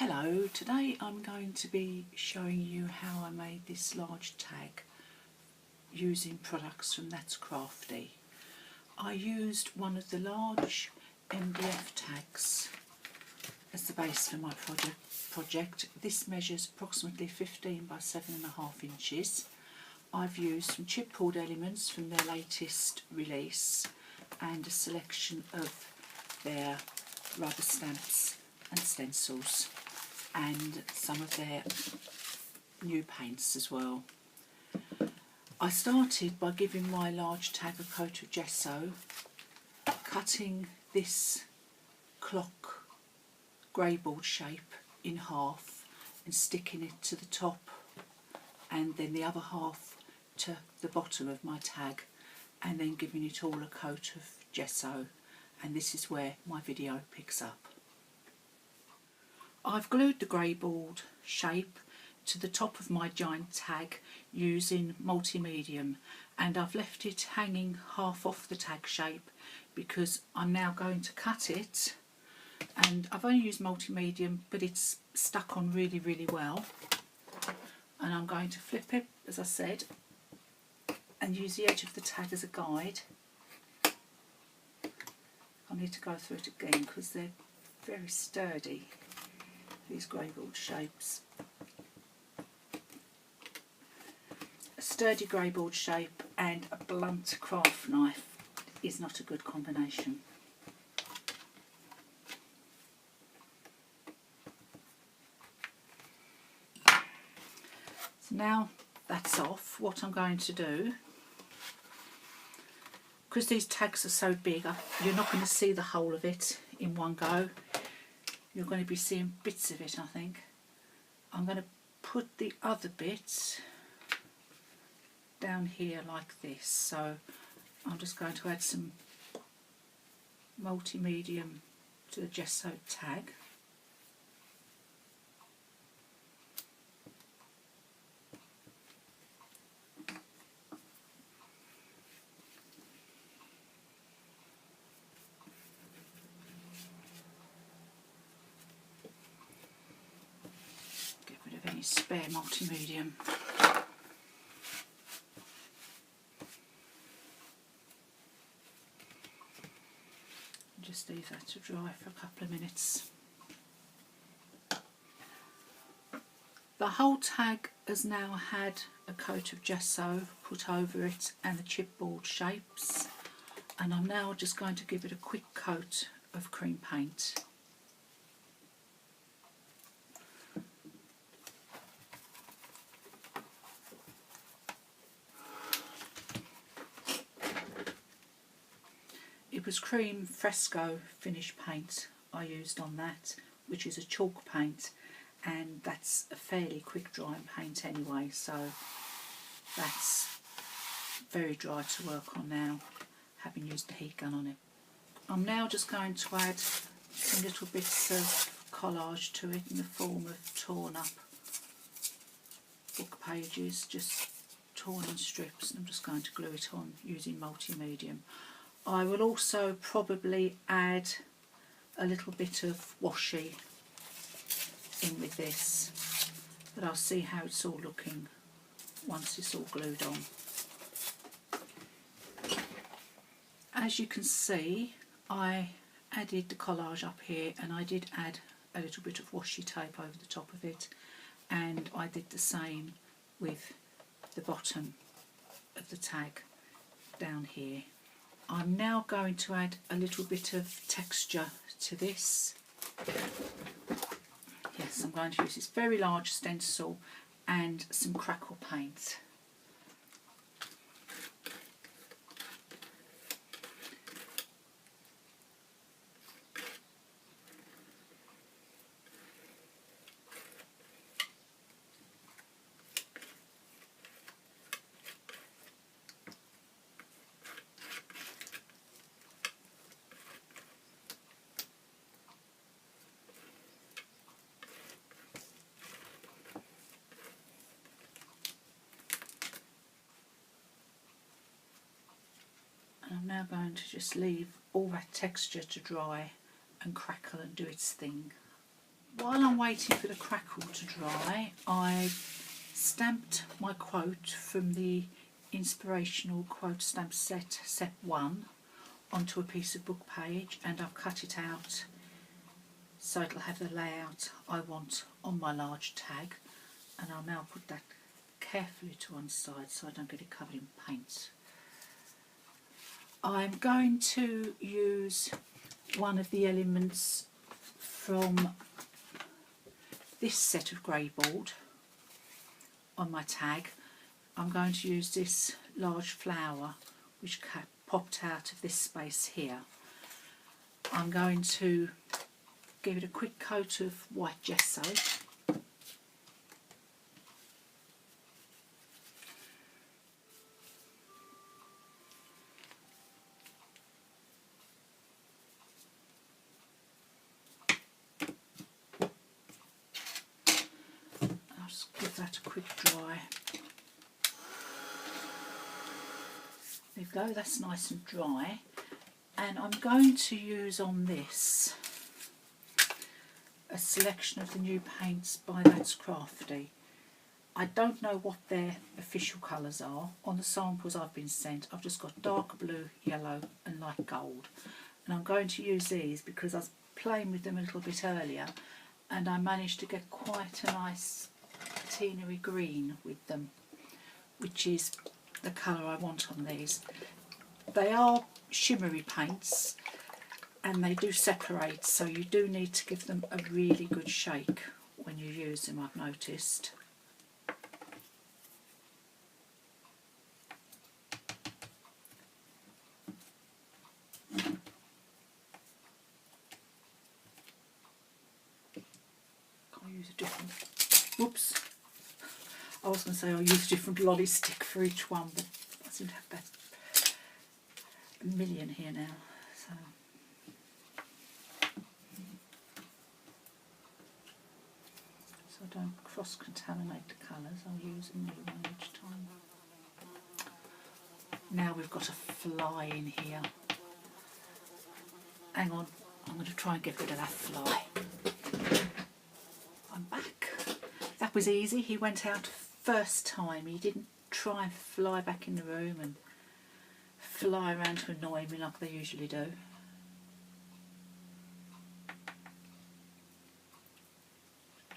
Hello, today I'm going to be showing you how I made this large tag using products from That's Crafty. I used one of the large MDF tags as the base for my project. This measures approximately 15 by 7.5 inches. I've used some chipboard elements from their latest release and a selection of their rubber stamps and stencils, and some of their new paints as well. I started by giving my large tag a coat of gesso, cutting this clock grey board shape in half and sticking it to the top, and then the other half to the bottom of my tag, and then giving it all a coat of gesso, and this is where my video picks up. I've glued the grey board shape to the top of my giant tag using multi-medium, and I've left it hanging half off the tag shape because I'm now going to cut it, and I've only used multi-medium but it's stuck on really well, and I'm going to flip it as I said and use the edge of the tag as a guide. I need to go through it again because they're very sturdy, these grey board shapes. A sturdy grey board shape and a blunt craft knife is not a good combination. So now that's off, what I'm going to do, because these tags are so big, you're not going to see the whole of it in one go. You're going to be seeing bits of it, I think. I'm going to put the other bits down here like this. So I'm just going to add some multi-medium to the gesso tag. Any spare multi-medium. Just leave that to dry for a couple of minutes. The whole tag has now had a coat of gesso put over it and the chipboard shapes, and I'm now just going to give it a quick coat of cream paint. It was cream fresco finish paint I used on that, which is a chalk paint, and that's a fairly quick drying paint anyway, so that's very dry to work on now, having used the heat gun on it. I'm now just going to add some little bits of collage to it in the form of torn up book pages, just torn in strips, and I'm just going to glue it on using multi-medium. I will also probably add a little bit of washi in with this, but I'll see how it's all looking once it's all glued on. As you can see, I added the collage up here, and I did add a little bit of washi tape over the top of it, and I did the same with the bottom of the tag down here. I'm now going to add a little bit of texture to this. Yes, I'm going to use this very large stencil and some crackle paint. I'm now going to just leave all that texture to dry and crackle and do its thing. while I'm waiting for the crackle to dry, I've stamped my quote from the inspirational quote stamp set 1 onto a piece of book page, and I've cut it out so it'll have the layout I want on my large tag, and I'll now put that carefully to one side so I don't get it covered in paint. I'm going to use one of the elements from this set of grey board on my tag. I'm going to use this large flower which popped out of this space here. I'm going to give it a quick coat of white gesso. I'll just give that a quick dry. There you go, that's nice and dry. And I'm going to use on this a selection of the new paints by That's Crafty. I don't know what their official colours are. On the samples I've been sent, I've just got dark blue, yellow and light gold. And I'm going to use these because I was playing with them a little bit earlier and I managed to get quite a nice patinery green with them, which is the colour I want on these. They are shimmery paints and they do separate, so you do need to give them a really good shake when you use them, I've noticed. I'll use a different, whoops, I was going to say I'll use a different lolly stick for each one, but I seem to have that a million here now, so I don't cross-contaminate the colours. I'll use a new one each time. Now we've got a fly in here. Hang on, I'm going to try and get rid of that fly. I'm back. That was easy. He went out first time. He didn't try and fly back in the room and fly around to annoy me like they usually do.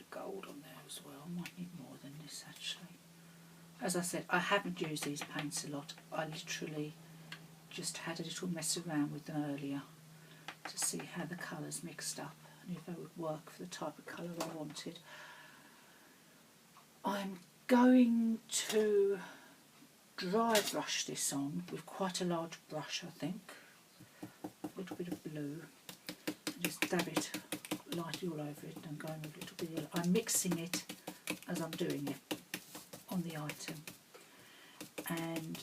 Gold on there as well. I might need more than this actually. As I said, I haven't used these paints a lot. I literally just had a little mess around with them earlier to see how the colours mixed up and if they would work for the type of colour I wanted. I'm going to dry brush this on with quite a large brush, I think. A little bit of blue. Just dab it lightly all over it and going with a little bit of yellow. I'm mixing it as I'm doing it on the item. And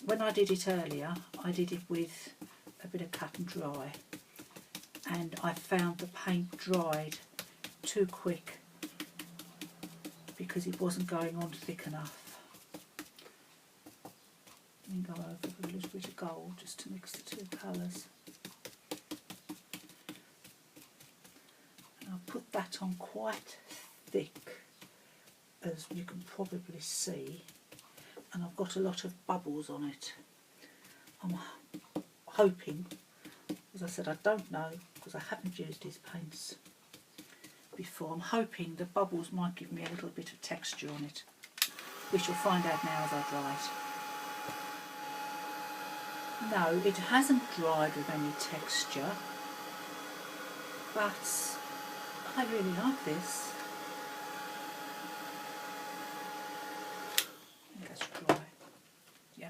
when I did it earlier, I did it with a bit of cut and dry. And I found the paint dried too quick because it wasn't going on thick enough. And go over with a little bit of gold just to mix the two colours. And I'll put that on quite thick, as you can probably see, and I've got a lot of bubbles on it. I'm hoping, as I said, I don't know because I haven't used these paints before. I'm hoping the bubbles might give me a little bit of texture on it, which we'll find out now as I dry it. No, it hasn't dried with any texture, but I really like this. I think that's dry. Yeah,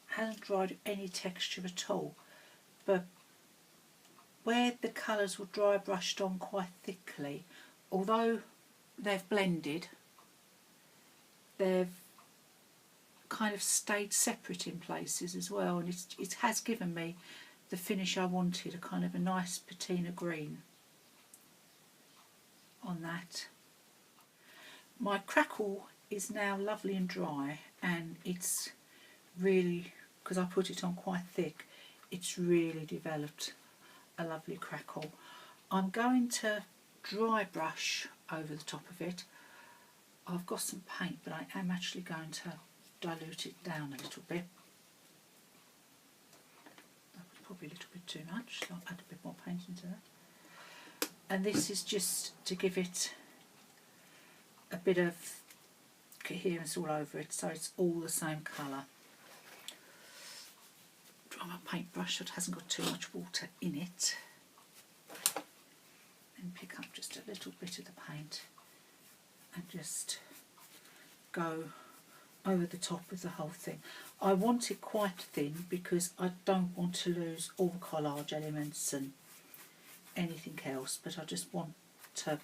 hasn't dried any texture at all, but where the colours were dry brushed on quite thickly, although they've blended, they've kind of stayed separate in places as well, and it has given me the finish I wanted, a kind of a nice patina green on that. My crackle is now lovely and dry, and it's really, because I put it on quite thick, it's really developed a lovely crackle. I'm going to dry brush over the top of it. I've got some paint, but I am actually going to dilute it down a little bit. That was probably a little bit too much, so I'll add a bit more paint into that. And this is just to give it a bit of coherence all over it, so it's all the same colour. Dry my paintbrush so it hasn't got too much water in it. And pick up just a little bit of the paint and just go over the top of the whole thing. I want it quite thin because I don't want to lose all the collage elements and anything else, but I just want to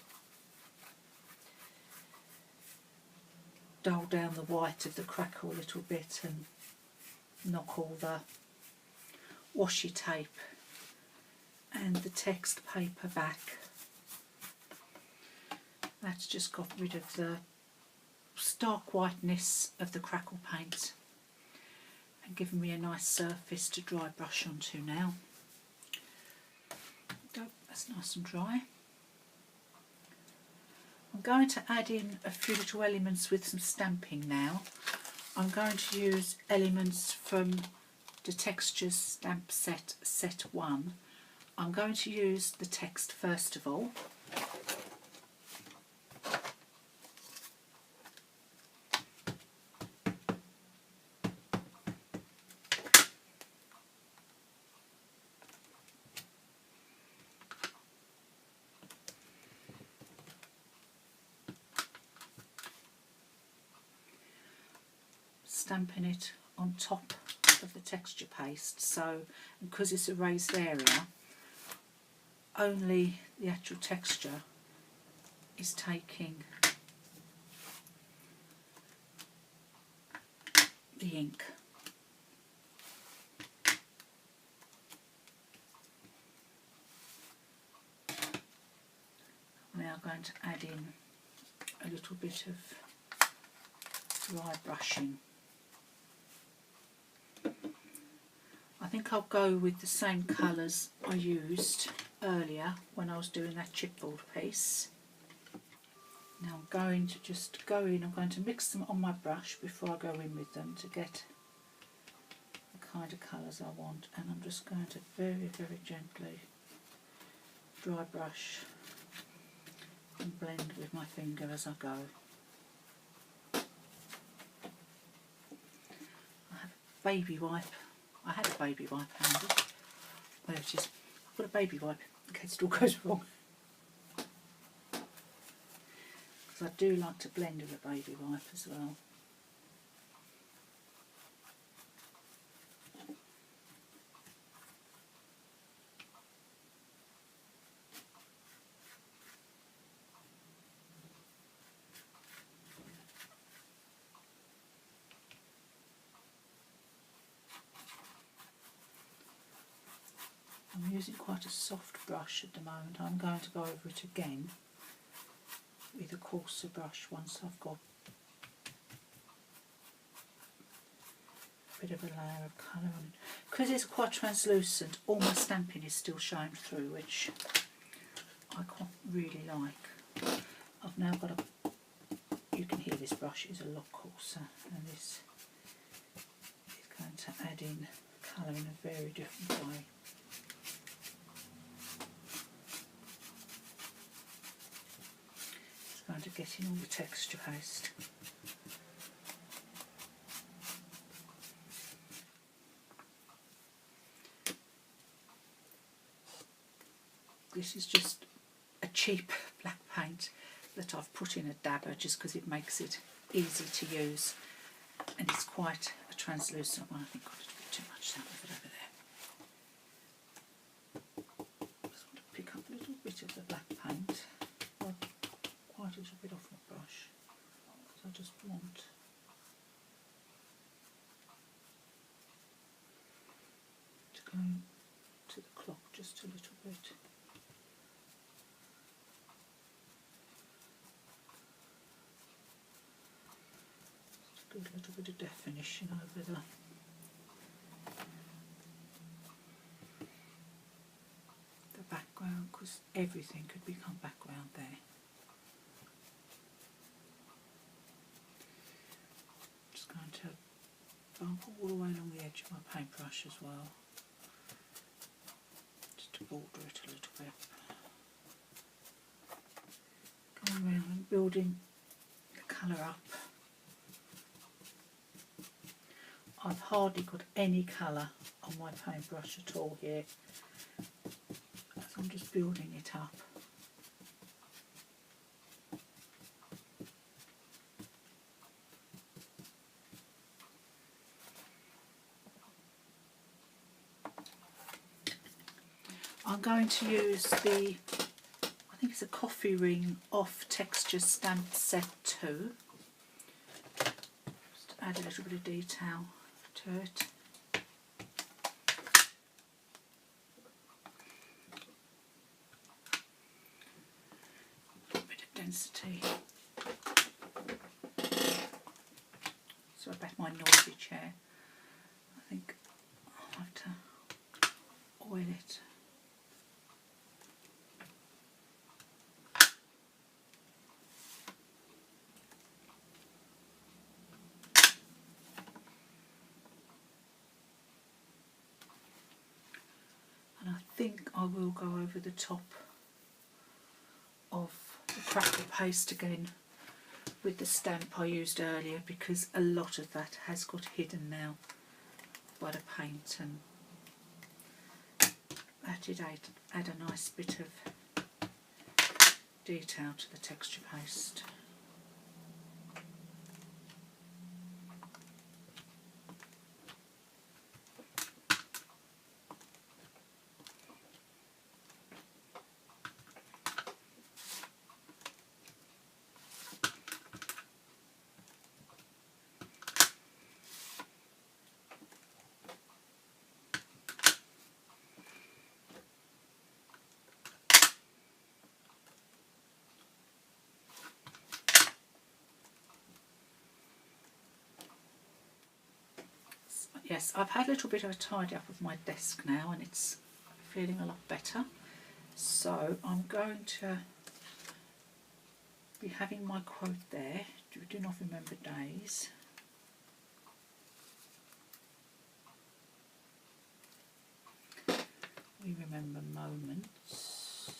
dull down the white of the crackle a little bit and knock all the washi tape and the text paper back. That's just got rid of the stark whiteness of the crackle paint and given me a nice surface to dry brush onto now. That's nice and dry. I'm going to add in a few little elements with some stamping now. I'm going to use elements from the Textures Stamp Set 1. I'm going to use the text first of all. Stamping it on top of the texture paste, so because it's a raised area, only the actual texture is taking the ink. I'm now going to add in a little bit of dry brushing. I think I'll go with the same colours I used earlier when I was doing that chipboard piece. Now I'm going to just go in, I'm going to mix them on my brush before I go in with them to get the kind of colours I want, and I'm just going to very, very gently dry brush and blend with my finger as I go. I have a baby wipe. I had a baby wipe handy. There it is. I've got a baby wipe in case it all goes wrong. Because I do like to blend with a baby wipe as well. I'm using quite a soft brush at the moment. I'm going to go over it again with a coarser brush once I've got a bit of a layer of colour on it. Because it's quite translucent, all my stamping is still showing through, which I quite really like. I've now got a, you can hear this brush is a lot coarser, and this is going to add in colour in a very different way. Going to get in all the texture paste. This is just a cheap black paint that I've put in a dabber just because it makes it easy to use, and it's quite a translucent one. I think I've got a bit too much out of it over there. Just want to pick up a little bit of the black paint. Quite a little bit off my brush, because I just want to go to the clock just a little bit. Just give a little bit of definition over the background because everything could become background there. Just going to bump all the way along the edge of my paintbrush as well, just to border it a little bit. Going around and building the colour up. I've hardly got any colour on my paintbrush at all here, so I'm just building it up. I'm going to use the, I think it's a Coffee Ring Off Texture Stamp Set 2. Just to add a little bit of detail to it. A bit of density. Sorry about my noisy chair. I think I'll have to oil it. And I think I will go over the top of the Crafty paste again with the stamp I used earlier, because a lot of that has got hidden now by the paint, and that did add a nice bit of detail to the texture paste. Yes, I've had a little bit of a tidy up of my desk now, and it's feeling a lot better. So I'm going to be having my quote there. Do not remember days. We remember moments.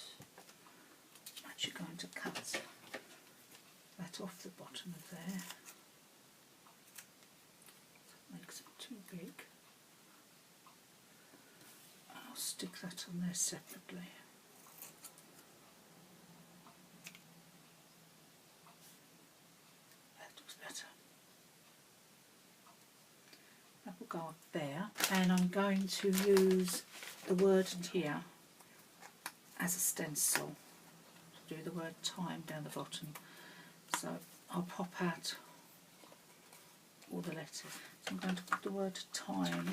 I'm actually going to cut that off the bottom of there. Makes it too big. I'll stick that on there separately. That looks better. That will go up there, and I'm going to use the word here as a stencil to do the word time down the bottom. So I'll pop out all the letters. So I'm going to put the word time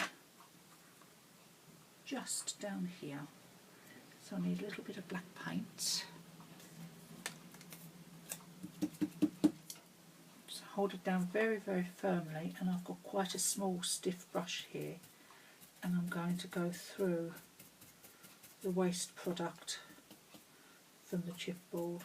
just down here. So I need a little bit of black paint. So hold it down very, very firmly, and I've got quite a small stiff brush here, and I'm going to go through the waste product from the chipboard.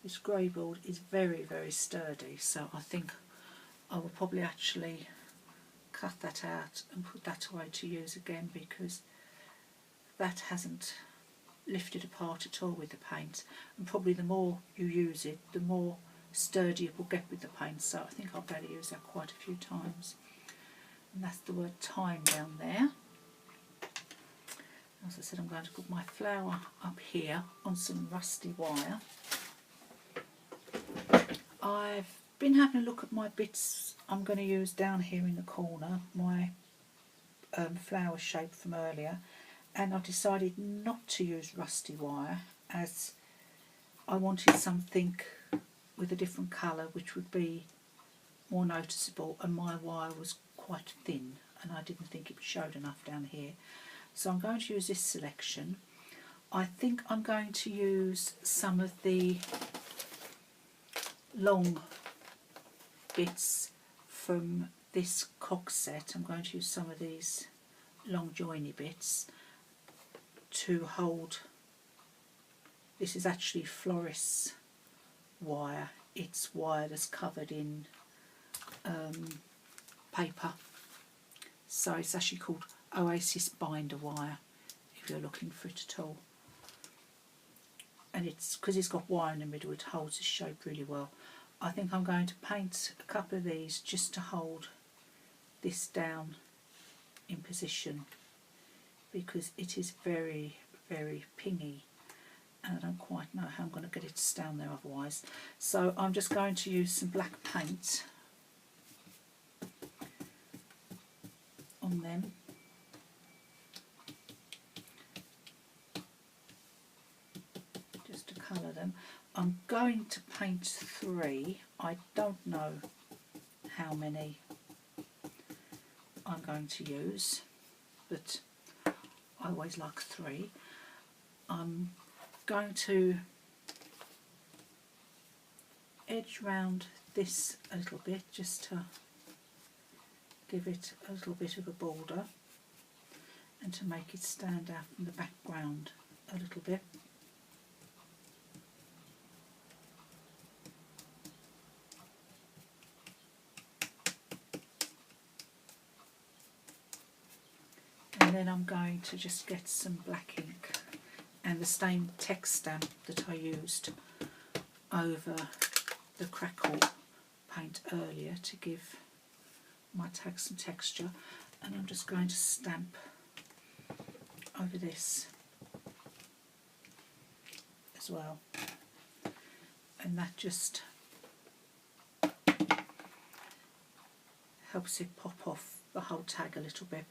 This grey board is very, very sturdy, so I think I will probably actually cut that out and put that away to use again, because that hasn't lifted apart at all with the paint, and probably the more you use it, the more sturdy it will get with the paint, so I think I'll be able to use that quite a few times. And that's the word time down there. As I said, I'm going to put my flower up here on some rusty wire. I've been having a look at my bits I'm going to use down here in the corner, my flower shape from earlier, and I decided not to use rusty wire, as I wanted something with a different colour which would be more noticeable, and my wire was quite thin and I didn't think it showed enough down here. So I'm going to use this selection. I think I'm going to use some of the long bits from this cog set. I'm going to use some of these long joiny bits to hold. This is actually Floris wire. It's wire that's covered in paper, so it's actually called Oasis binder wire if you're looking for it at all, and it's because it's got wire in the middle, it holds the shape really well. I think I'm going to paint a couple of these just to hold this down in position, because it is very, very pingy and I don't quite know how I'm going to get it to stay on there otherwise. So I'm just going to use some black paint on them. Just to colour them. I'm going to paint 3. I don't know how many I'm going to use, but I always like 3. I'm going to edge round this a little bit just to give it a little bit of a border and to make it stand out from the background a little bit. And then I'm going to just get some black ink and the same text stamp that I used over the crackle paint earlier to give my tag some texture, and I'm just going to stamp over this as well, and that just helps it pop off the whole tag a little bit.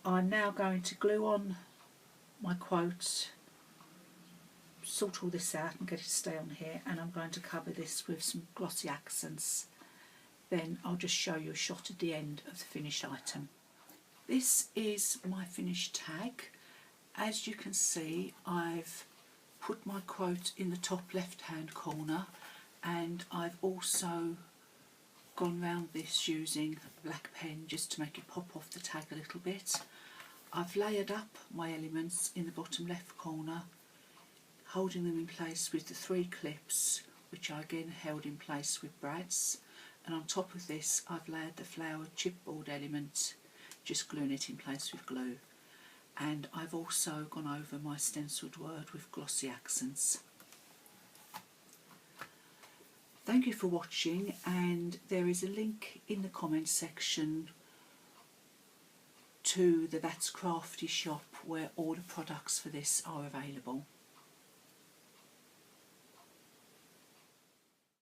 I'm now going to glue on my quotes, sort all this out and get it to stay on here, and I'm going to cover this with some glossy accents. Then I'll just show you a shot at the end of the finished item. This is my finished tag. As you can see, I've put my quote in the top left hand corner, and I've also gone round this using a black pen just to make it pop off the tag a little bit. I've layered up my elements in the bottom left corner, holding them in place with the 3 clips, which I again held in place with brads, and on top of this I've layered the flowered chipboard element, just gluing it in place with glue, and I've also gone over my stencilled word with glossy accents. Thank you for watching, and there is a link in the comments section to the That's Crafty shop where all the products for this are available.